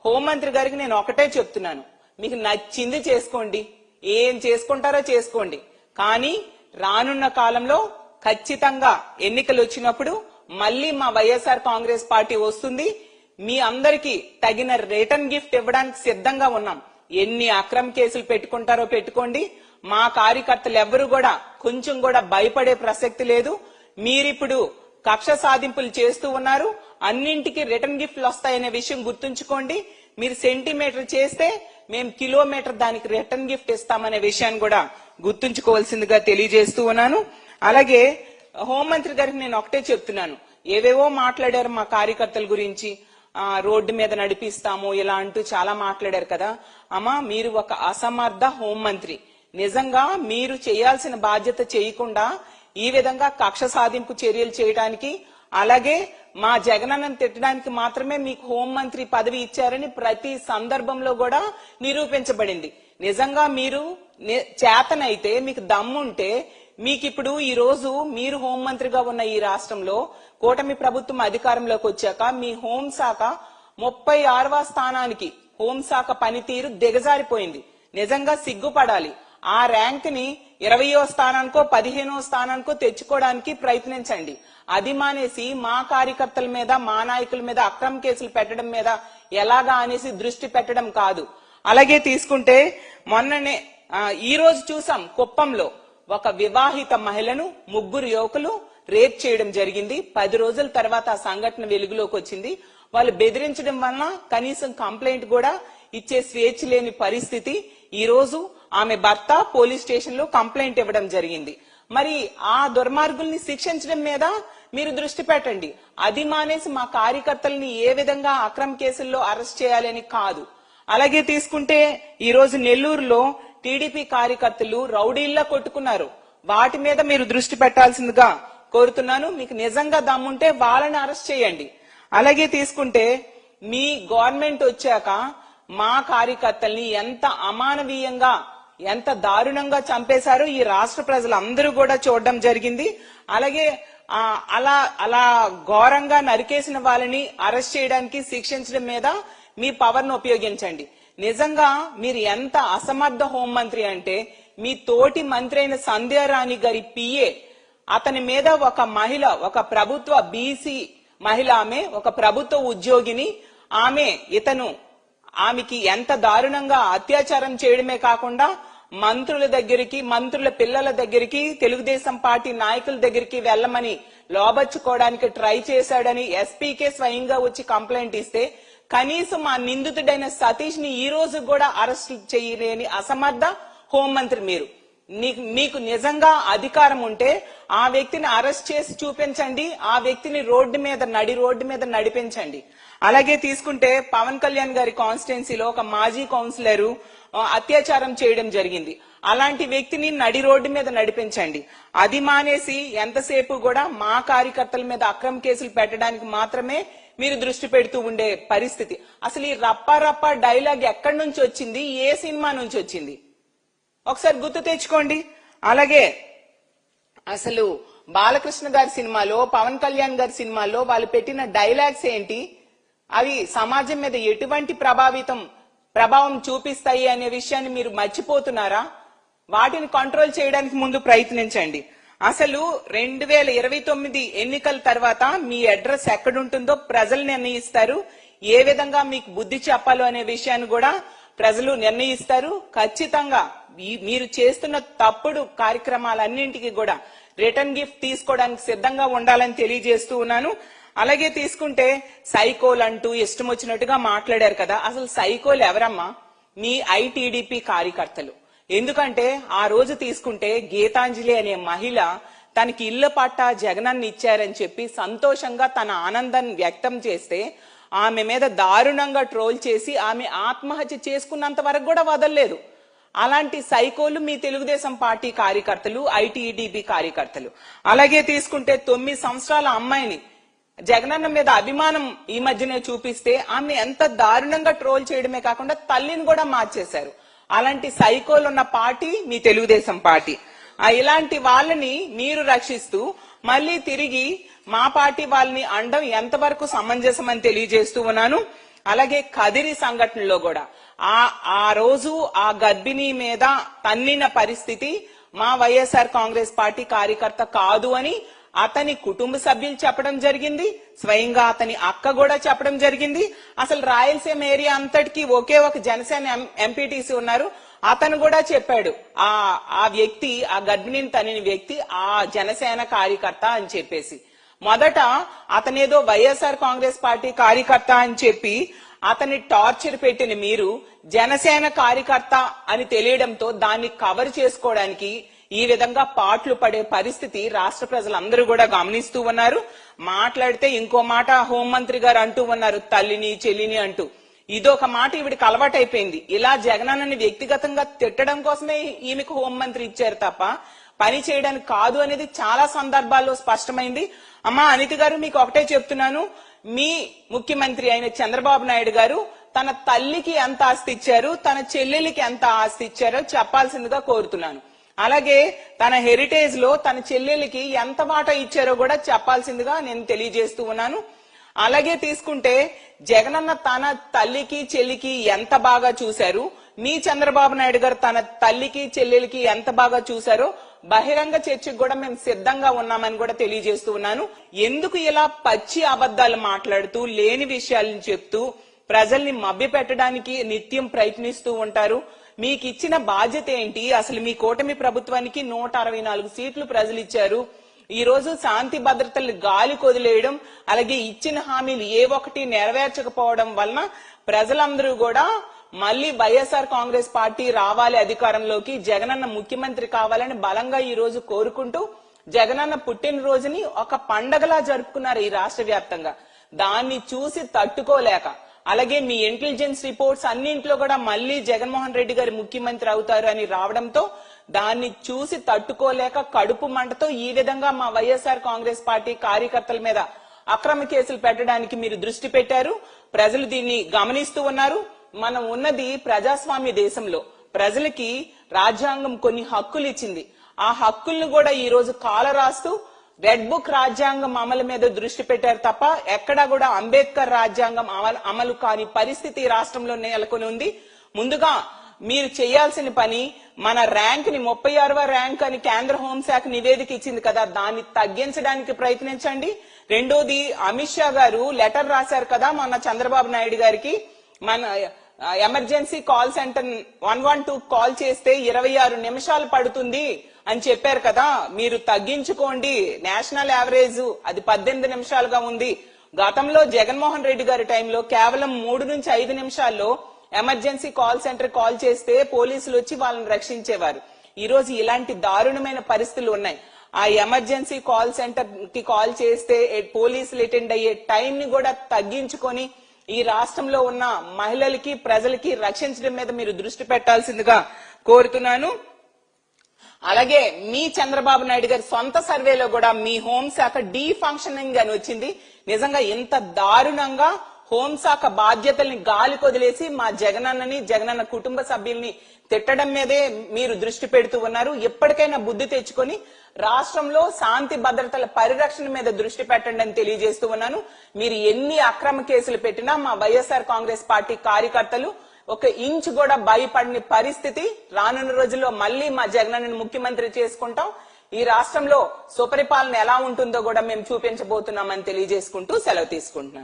హోంమంత్రి గారికి నేను ఒకటే చెప్తున్నాను, మీకు నచ్చింది చేసుకోండి, ఏం చేసుకుంటారో చేసుకోండి, కానీ రానున్న కాలంలో ఖచ్చితంగా ఎన్నికలు వచ్చినప్పుడు మళ్ళీ మా వైఎస్ఆర్ కాంగ్రెస్ పార్టీ వస్తుంది. మీ అందరికీ తగిన రిటర్న్ గిఫ్ట్ ఇవ్వడానికి సిద్ధంగా ఉన్నాం. ఎన్ని అక్రమ కేసులు పెట్టుకుంటారో పెట్టుకోండి, మా కార్యకర్తలు ఎవరు కూడా కొంచెం కూడా భయపడే ప్రసక్తి లేదు. మీరిప్పుడు కక్ష సాధింపులు చేస్తూ ఉన్నారు, అన్నింటికి రిటర్న్ గిఫ్ట్లు వస్తాయనే విషయం గుర్తుంచుకోండి. మీరు సెంటీమీటర్ చేస్తే మేము కిలోమీటర్ దానికి రిటర్న్ గిఫ్ట్ ఇస్తామనే విషయాన్ని కూడా గుర్తుంచుకోవాల్సిందిగా తెలియజేస్తూ ఉన్నాను. అలాగే హోంమంత్రి గారికి నేను ఒకటే చెప్తున్నాను, ఏవేవో మాట్లాడారు మా కార్యకర్తల గురించి, రోడ్డు మీద నడిపిస్తాము ఇలా అంటూ చాలా మాట్లాడారు కదా. అమ్మా, మీరు ఒక అసమర్థ హోంమంత్రి. నిజంగా మీరు చేయాల్సిన బాధ్యత చేయకుండా ఈ విధంగా కక్ష సాధింపు చర్యలు చేయడానికి, అలాగే మా జగనన్నను తిట్టడానికి మాత్రమే మీకు హోంమంత్రి పదవి ఇచ్చారని ప్రతి సందర్భంలో కూడా నిరూపించబడింది. నిజంగా మీరు చేతనైతే, మీకు దమ్ముంటే, మీకు ఇప్పుడు ఈ రోజు మీరు హోంమంత్రిగా ఉన్న ఈ రాష్ట్రంలో కూటమి ప్రభుత్వం అధికారంలోకి వచ్చాక మీ హోంశాఖ 36వ స్థానానికి హోంశాఖ పనితీరు దిగజారిపోయింది. నిజంగా సిగ్గుపడాలి. ఆ ర్యాంక్ ని 20వ స్థానానికో 15వ స్థానానికో తెచ్చుకోవడానికి ప్రయత్నించండి. అది మానేసి మా కార్యకర్తల మీద, మా నాయకుల మీద అక్రమ కేసులు పెట్టడం మీద ఎలాగా అనేసి దృష్టి పెట్టడం కాదు. అలాగే తీసుకుంటే మొన్ననే ఈ రోజు చూసాం, కుప్పంలో ఒక వివాహిత మహిళను 3 యువకులు రేప్ చేయడం జరిగింది. 10 రోజుల తర్వాత ఆ సంఘటన వెలుగులోకి వచ్చింది. వాళ్ళు బెదిరించడం వలన కనీసం కంప్లైంట్ కూడా ఇచ్చే స్వేచ్ఛ లేని పరిస్థితి. ఈ రోజు ఆమె భర్త పోలీస్ స్టేషన్ లో కంప్లైంట్ ఇవ్వడం జరిగింది. మరి ఆ దుర్మార్గుల్ని శిక్షించడం మీద మీరు దృష్టి పెట్టండి. అది మానేసి మా కార్యకర్తల్ని ఏ విధంగా అక్రమ కేసుల్లో అరెస్ట్ చేయాలని కాదు. అలాగే తీసుకుంటే ఈ రోజు నెల్లూరులో టీడీపీ కార్యకర్తలు రౌడీల్లా కొట్టుకున్నారు. వాటి మీద మీరు దృష్టి పెట్టాల్సిందిగా కోరుతున్నాను. మీకు నిజంగా దమ్ముంటే వాళ్ళని అరెస్ట్ చేయండి. అలాగే తీసుకుంటే మీ గవర్నమెంట్ వచ్చాక మా కార్యకర్తల్ని ఎంత అమానవీయంగా, ఎంత దారుణంగా చంపేశారో ఈ రాష్ట్ర ప్రజలందరూ కూడా చూడడం జరిగింది. అలాగే అలా ఘోరంగా నరికేసిన వాళ్ళని అరెస్ట్ చేయడానికి, శిక్షించడం మీద మీ పవర్ ను ఉపయోగించండి. నిజంగా మీరు ఎంత అసమర్థ హోంమంత్రి అంటే, మీ తోటి మంత్రి అయిన సంధ్యారాణి గారి పిఏ, అతని మీద ఒక మహిళ, ఒక ప్రభుత్వ బీసీ మహిళ, ఆమె ఒక ప్రభుత్వ ఉద్యోగిని, ఆమెకి ఎంత దారుణంగా అత్యాచారం చేయడమే కాకుండా మంత్రుల దగ్గరికి, మంత్రుల పిల్లల దగ్గరికి, తెలుగుదేశం పార్టీ నాయకుల దగ్గరికి వెళ్లమని లోబర్చుకోవడానికి ట్రై చేశాడని ఎస్పీకే స్వయంగా వచ్చి కంప్లైంట్ ఇస్తే కనీసం ఆ నిందితుడైన సతీష్ ని ఈ రోజు కూడా అరెస్ట్ చేయలేని అసమర్థ హోంమంత్రి మీరు. మీకు నిజంగా అధికారం ఉంటే ఆ వ్యక్తిని అరెస్ట్ చేసి చూపించండి, ఆ వ్యక్తిని నడి రోడ్డు మీద నడిపించండి. అలాగే తీసుకుంటే పవన్ కళ్యాణ్ గారి కాన్స్టిట్యున్సీలో ఒక మాజీ కౌన్సిలర్ అత్యాచారం చేయడం జరిగింది. అలాంటి వ్యక్తిని నడి రోడ్డు మీద నడిపించండి. అది మానేసి ఎంతసేపు కూడా మా కార్యకర్తల మీద అక్రమ కేసులు పెట్టడానికి మాత్రమే మీరు దృష్టి పెడుతూ ఉండే పరిస్థితి. అసలు ఈ రప్పా రప్పా డైలాగ్ ఎక్కడి నుంచి వచ్చింది, ఏ సినిమా నుంచి వచ్చింది ఒకసారి గుర్తు తెచ్చుకోండి. అలాగే అసలు బాలకృష్ణ గారి సినిమాలో, పవన్ కళ్యాణ్ గారి సినిమాలో వాళ్ళు పెట్టిన డైలాగ్స్ ఏంటి, అవి సమాజం మీద ఎటువంటి ప్రభావం చూపిస్తాయి అనే విషయాన్ని మీరు మర్చిపోతున్నారా? వాటిని కంట్రోల్ చేయడానికి ముందు ప్రయత్నించండి. అసలు 2029 ఎన్నికల తర్వాత మీ అడ్రస్ ఎక్కడుంటుందో ప్రజలు నిర్ణయిస్తారు. ఏ విధంగా మీకు బుద్ధి చెప్పాలో అనే విషయాన్ని కూడా ప్రజలు నిర్ణయిస్తారు. ఖచ్చితంగా మీరు చేస్తున్న తప్పుడు కార్యక్రమాలన్నింటికి కూడా రిటర్న్ గిఫ్ట్ తీసుకోవడానికి సిద్ధంగా ఉండాలని తెలియజేస్తూ ఉన్నాను. అలాగే తీసుకుంటే సైకోల్ అంటూ ఇష్టం వచ్చినట్టుగా మాట్లాడారు కదా. అసలు సైకోల్ ఎవరమ్మా? మీ ఐటీడీపీ కార్యకర్తలు. ఎందుకంటే ఆ రోజు తీసుకుంటే గీతాంజలి అనే మహిళ తనకి ఇళ్ల పట్టా జగనన్న ఇచ్చారని చెప్పి సంతోషంగా తన ఆనందాన్ని వ్యక్తం చేస్తే ఆమె మీద దారుణంగా ట్రోల్ చేసి ఆమె ఆత్మహత్య చేసుకున్నంత వరకు కూడా వదలలేదు. అలాంటి సైకోలు మీ తెలుగుదేశం పార్టీ కార్యకర్తలు, ఐటీడీపీ కార్యకర్తలు. అలాగే తీసుకుంటే 9 సంవత్సరాల అమ్మాయిని జగనన్న మీద అభిమానం ఈ మధ్యనే చూపిస్తే ఆమె ఎంత దారుణంగా ట్రోల్ చేయడమే కాకుండా తల్లిని కూడా మార్చేశారు. అలాంటి సైకోలు ఉన్న పార్టీ మీ తెలుగుదేశం పార్టీ. ఇలాంటి వాళ్ళని మీరు రక్షిస్తూ మళ్ళీ తిరిగి మా పార్టీ వాళ్ళని అండం ఎంతవరకు సమంజసం అని తెలియజేస్తూ ఉన్నాను. అలాగే కదిరి సంఘటనలో కూడా ఆ రోజు ఆ గర్భిణీ మీద తన్నిన పరిస్థితి మా వైఎస్ఆర్ కాంగ్రెస్ పార్టీ కార్యకర్త కాదు అని అతని కుటుంబ సభ్యులు చెప్పడం జరిగింది. స్వయంగా అతని అక్క కూడా చెప్పడం జరిగింది. అసలు రాయలసీమ ఏరియా అంతటికి ఒకే ఒక జనసేన ఎంపీటీసీ ఉన్నారు, అతను కూడా చెప్పాడు ఆ వ్యక్తి, ఆ గర్భిణిని తనిన వ్యక్తి ఆ జనసేన కార్యకర్త అని చెప్పేసి. మొదట అతనేదో వైఎస్ఆర్ కాంగ్రెస్ పార్టీ కార్యకర్త అని చెప్పి అతని టార్చర్ పెట్టిన మీరు జనసేన కార్యకర్త అని తెలియడంతో దాన్ని కవర్ చేసుకోవడానికి ఈ విధంగా పాటలు పడే పరిస్థితి రాష్ట్ర ప్రజలందరూ కూడా గమనిస్తూ ఉన్నారు. మాట్లాడితే ఇంకో మాట హోంమంత్రి గారు అంటూ ఉన్నారు, తల్లిని చెల్లిని అంటూ. ఇదొక మాట ఈవిడికి అలవాటైపోయింది. ఇలా జగనన్నని వ్యక్తిగతంగా తిట్టడం కోసమే ఈమెకు హోంమంత్రి ఇచ్చారు తప్ప పని చేయడానికి కాదు అనేది చాలా సందర్భాల్లో స్పష్టమైంది. అమ్మా అనిత గారు, మీకు ఒకటే చెప్తున్నాను, మీ ముఖ్యమంత్రి అయిన చంద్రబాబు నాయుడు గారు తన తల్లికి ఎంత ఆస్తి ఇచ్చారు, తన చెల్లెలికి ఎంత ఆస్తి ఇచ్చారో చెప్పాల్సిందిగా కోరుతున్నాను. అలాగే తన హెరిటేజ్ లో తన చెల్లెలికి ఎంత వాటా ఇచ్చారో కూడా చెప్పాల్సిందిగా నేను తెలియజేస్తూ ఉన్నాను. అలాగే తీసుకుంటే జగనన్న తన తల్లికి చెల్లికి ఎంత బాగా చూశారు, మీ చంద్రబాబు నాయుడు గారు తన తల్లికి చెల్లెలికి ఎంత బాగా చూశారో బహిరంగ చర్చకు కూడా మేము సిద్ధంగా ఉన్నామని కూడా తెలియజేస్తూ ఉన్నాను. ఎందుకు ఇలా పచ్చి అబద్ధాలు మాట్లాడుతూ లేని విషయాలను చెప్తూ ప్రజల్ని మభ్య పెట్టడానికి నిత్యం ప్రయత్నిస్తూ ఉంటారు? మీకు ఇచ్చిన బాధ్యత ఏంటి? అసలు మీ కూటమి ప్రభుత్వానికి 164 సీట్లు ప్రజలు ఇచ్చారు. ఈ రోజు శాంతి భద్రతలు గాలి కొదిలేయడం, అలాగే ఇచ్చిన హామీలు ఏ ఒక్కటి నెరవేర్చకపోవడం వలన ప్రజలందరూ కూడా మళ్ళీ వైఎస్ఆర్ కాంగ్రెస్ పార్టీ రావాలి అధికారంలోకి, జగనన్న ముఖ్యమంత్రి కావాలని బలంగా ఈ రోజు కోరుకుంటూ జగనన్న పుట్టినరోజుని ఒక పండగలా జరుపుకున్నారు ఈ రాష్ట్ర వ్యాప్తంగా. దాన్ని చూసి తట్టుకోలేక, అలాగే మీ ఇంటెలిజెన్స్ రిపోర్ట్స్ అన్నింట్లో కూడా మళ్ళీ జగన్మోహన్ రెడ్డి గారు ముఖ్యమంత్రి అవుతారు అని రావడంతో దాన్ని చూసి తట్టుకోలేక కడుపు మంటతో ఈ విధంగా మా వైఎస్ఆర్ కాంగ్రెస్ పార్టీ కార్యకర్తల మీద అక్రమ కేసులు పెట్టడానికి మీరు దృష్టి పెట్టారు. ప్రజలు దీన్ని గమనిస్తూ ఉన్నారు. మనం ఉన్నది ప్రజాస్వామ్య దేశంలో. ప్రజలకి రాజ్యాంగం కొన్ని హక్కులు ఇచ్చింది. ఆ హక్కుల్ని కూడా ఈ రోజు కాలరాస్తూ రెడ్ బుక్ రాజ్యాంగం అమలు మీద దృష్టి పెట్టారు తప్ప ఎక్కడా కూడా అంబేద్కర్ రాజ్యాంగం అమలు కాని పరిస్థితి రాష్ట్రంలో నెలకొని ఉంది. ముందుగా మీరు చేయాల్సిన పని, మన ర్యాంక్ ని 36వ ర్యాంక్ అని కేంద్ర హోంశాఖ నివేదిక ఇచ్చింది కదా, దాన్ని తగ్గించడానికి ప్రయత్నించండి. రెండోది, అమిత్ షా గారు లెటర్ రాశారు కదా మొన్న చంద్రబాబు నాయుడు గారికి, మన ఎమర్జెన్సీ కాల్ సెంటర్ 112 కాల్ చేస్తే 26 నిమిషాలు పడుతుంది అని చెప్పారు కదా, మీరు తగ్గించుకోండి. నేషనల్ యావరేజ్ అది 18 నిమిషాలుగా ఉంది. గతంలో జగన్మోహన్ రెడ్డి గారి టైంలో కేవలం 3 నుంచి 5 నిమిషాల్లో ఎమర్జెన్సీ కాల్ సెంటర్ కాల్ చేస్తే పోలీసులు వచ్చి వాళ్ళని రక్షించేవారు. ఈ రోజు ఇలాంటి దారుణమైన పరిస్థితులు ఉన్నాయి. ఆ ఎమర్జెన్సీ కాల్ సెంటర్ కి కాల్ చేస్తే పోలీసులు అటెండ్ అయ్యే టైం ని కూడా తగ్గించుకొని ఈ రాష్ట్రంలో ఉన్న మహిళలకి ప్రజలకి రక్షించడం మీద మీరు దృష్టి పెట్టాల్సిందిగా కోరుతున్నాను. అలాగే మీ చంద్రబాబు నాయుడు గారి సొంత సర్వేలో కూడా మీ హోంశాఖ డీ ఫంక్షనింగ్ అని వచ్చింది. నిజంగా ఇంత దారుణంగా హోంశాఖ బాధ్యతల్ని గాలి కొదిలేసి మా జగనన్నని, జగనన్న కుటుంబ సభ్యుల్ని తిట్టడం మీదే మీరు దృష్టి పెడుతూ ఉన్నారు. ఎప్పటికైనా బుద్ధి తెచ్చుకొని రాష్ట్రంలో శాంతి భద్రతల పరిరక్షణ మీద దృష్టి పెట్టండి అని తెలియజేస్తూ ఉన్నాను. మీరు ఎన్ని అక్రమ కేసులు పెట్టినా మా వైఎస్ఆర్ కాంగ్రెస్ పార్టీ కార్యకర్తలు ఒక ఇంచు కూడా భయపడని పరిస్థితి. రానున్న రోజుల్లో మళ్ళీ మా జగనన్నని ముఖ్యమంత్రి చేసుకుంటాం. ఈ రాష్ట్రంలో సుపరిపాలన ఎలా ఉంటుందో కూడా మేము చూపించబోతున్నామని తెలియజేసుకుంటూ సెలవు తీసుకుంటున్నాను.